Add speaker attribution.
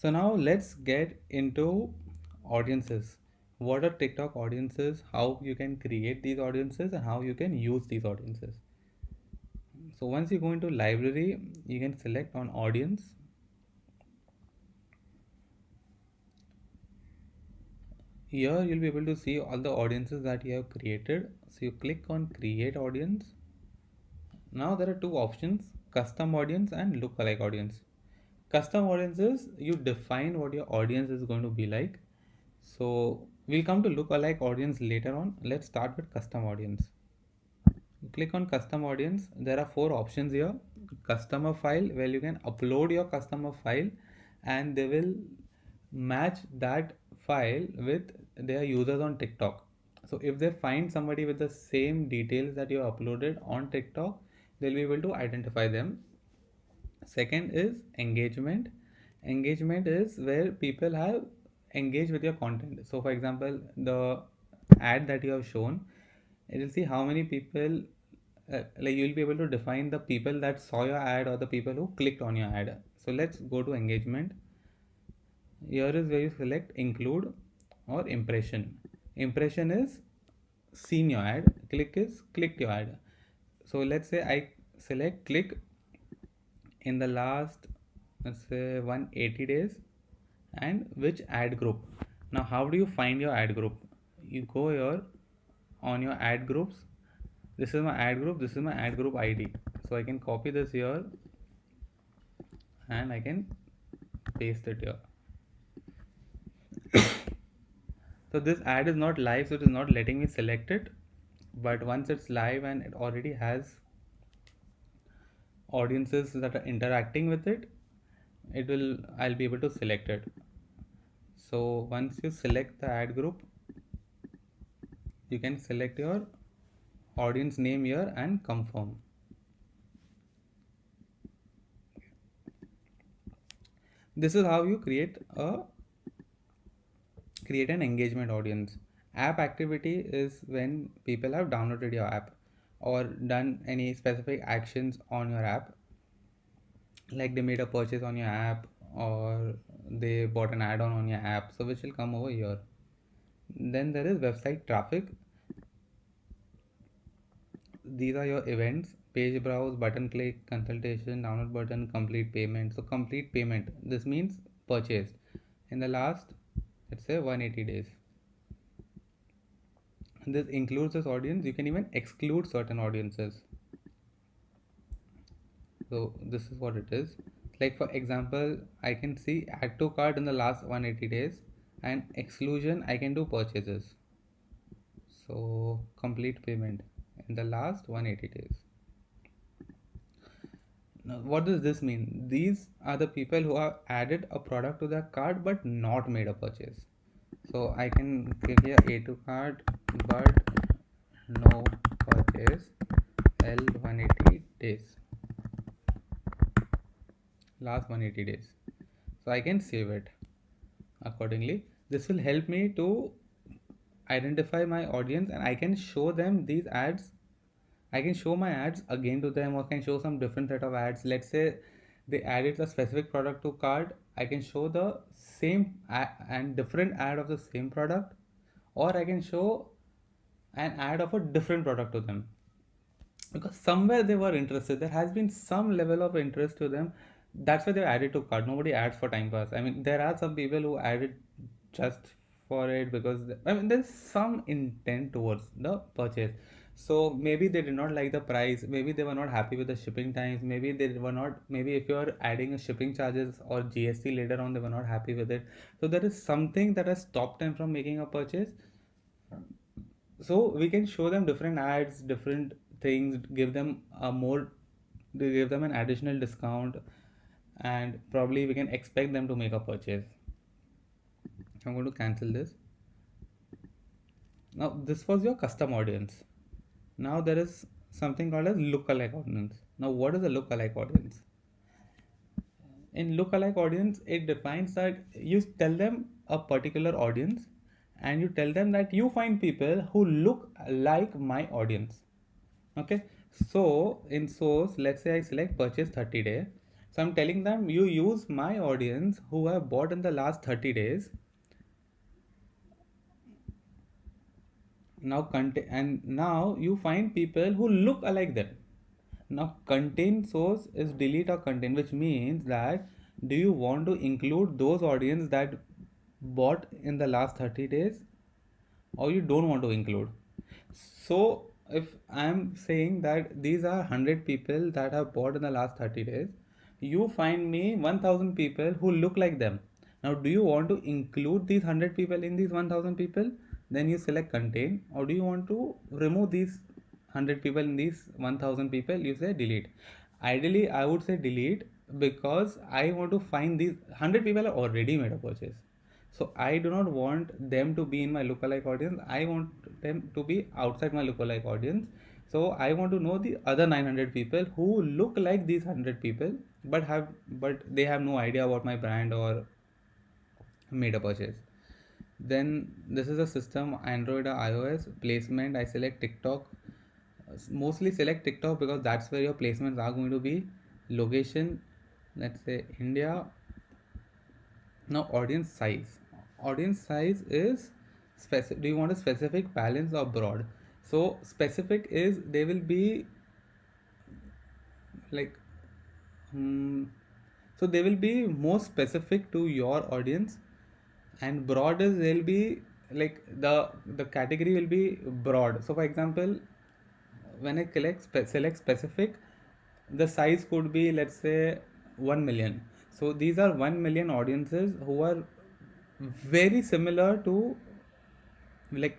Speaker 1: So now let's get into audiences. What are TikTok audiences? How you can create these audiences and how you can use these audiences. So once you go into library, you can select on audience. Here you'll be able to see all the audiences that you have created. So you click on create audience. Now there are two options, custom audience and lookalike audience. Custom audiences, you define what your audience is going to be like. So we'll come to lookalike audience later on. Let's start with custom audience. You click on custom audience. There are four options here. Customer file, where you can upload your customer file and they will match that file with their users on TikTok. So if they find somebody with the same details that you uploaded on TikTok, they'll be able to identify them. Second is engagement. Engagement is where people have engaged with your content. So for example, the ad that you have shown, it will see how many people, like you'll be able to define the people that saw your ad or the people who clicked on your ad. So let's go to engagement. Here is where you select include or impression. Impression is seen your ad, click is clicked your ad. So let's say I select click in the last, let's say, 180 days, and which ad group. Now how do you find your ad group? You go here on your ad groups. This is my ad group, this is my ad group ID. So I can copy this here and I can paste it here. So this ad is not live, so it is not letting me select it, but once it's live and it already has audiences that are interacting with it, I'll be able to select it. So once you select the ad group, you can select your audience name here and confirm. This is how you create an engagement audience. App activity is when people have downloaded your app or done any specific actions on your app, like they made a purchase on your app or they bought an add-on on your app, so which will come over here. Then there is website traffic. These are your events, page browse, button click, consultation, download button, complete payment. So complete payment, this means purchased in the last, let's say, 180 days. This includes this audience. You can even exclude certain audiences. So this is what it is. Like for example, I can see add to cart in the last 180 days and exclusion I can do purchases. So complete payment in the last 180 days. Now, what does this mean? These are the people who have added a product to their cart but not made a purchase. So I can give here A to cart but no purchase L 180 days, last 180 days. So I can save it accordingly. This will help me to identify my audience and I can show them these ads. I can show my ads again to them or can show some different set of ads. Let's say they added a specific product to cart. I can show the same and different ad of the same product, or I can show an ad of a different product to them, because somewhere they were interested. There has been some level of interest to them. That's why they added to cart. Nobody adds for time pass. I mean, there are some people who added just for it because I mean there's some intent towards the purchase. So maybe they did not like the price, maybe they were not happy with the shipping times, maybe they were not, maybe if you are adding a shipping charges or GST later on, they were not happy with it. So there is something that has stopped them from making a purchase. So we can show them different ads, different things, give them a more, give them an additional discount, and probably we can expect them to make a purchase. I'm going to cancel this. Now this was your custom audience. Now there is something called as lookalike audience. Now what is a lookalike audience? In lookalike audience, it defines that you tell them a particular audience and you tell them that you find people who look like my audience. Okay, so in source, let's say I select purchase 30 day, So I'm telling them you use my audience who have bought in the last 30 days. Now you find people who look alike them. Now contain source is delete or contain, which means that do you want to include those audience that bought in the last 30 days, or you don't want to include. So if I'm saying that these are 100 people that have bought in the last 30 days, you find me 1000 people who look like them. Now do you want to include these 100 people in these 1000 people? Then you select contain. Or do you want to remove these 100 people in these 1000 people? You say delete. Ideally I would say delete, because I want to find these 100 people are already made a purchase. So I do not want them to be in my lookalike audience. I want them to be outside my lookalike audience. So I want to know the other 900 people who look like these 100 people, but they have no idea about my brand or made a purchase. Then this is a system, Android or iOS placement. I select TikTok. Mostly select TikTok because that's where your placements are going to be. Location, let's say India. Now audience size is specific. Do you want a specific, balance or broad? So specific is they will be like hmm, so they will be more specific to your audience, and broad is they'll be like the category will be broad. So for example, when I select specific, the size could be, let's say, 1 million. So these are 1 million audiences who are very similar to, like,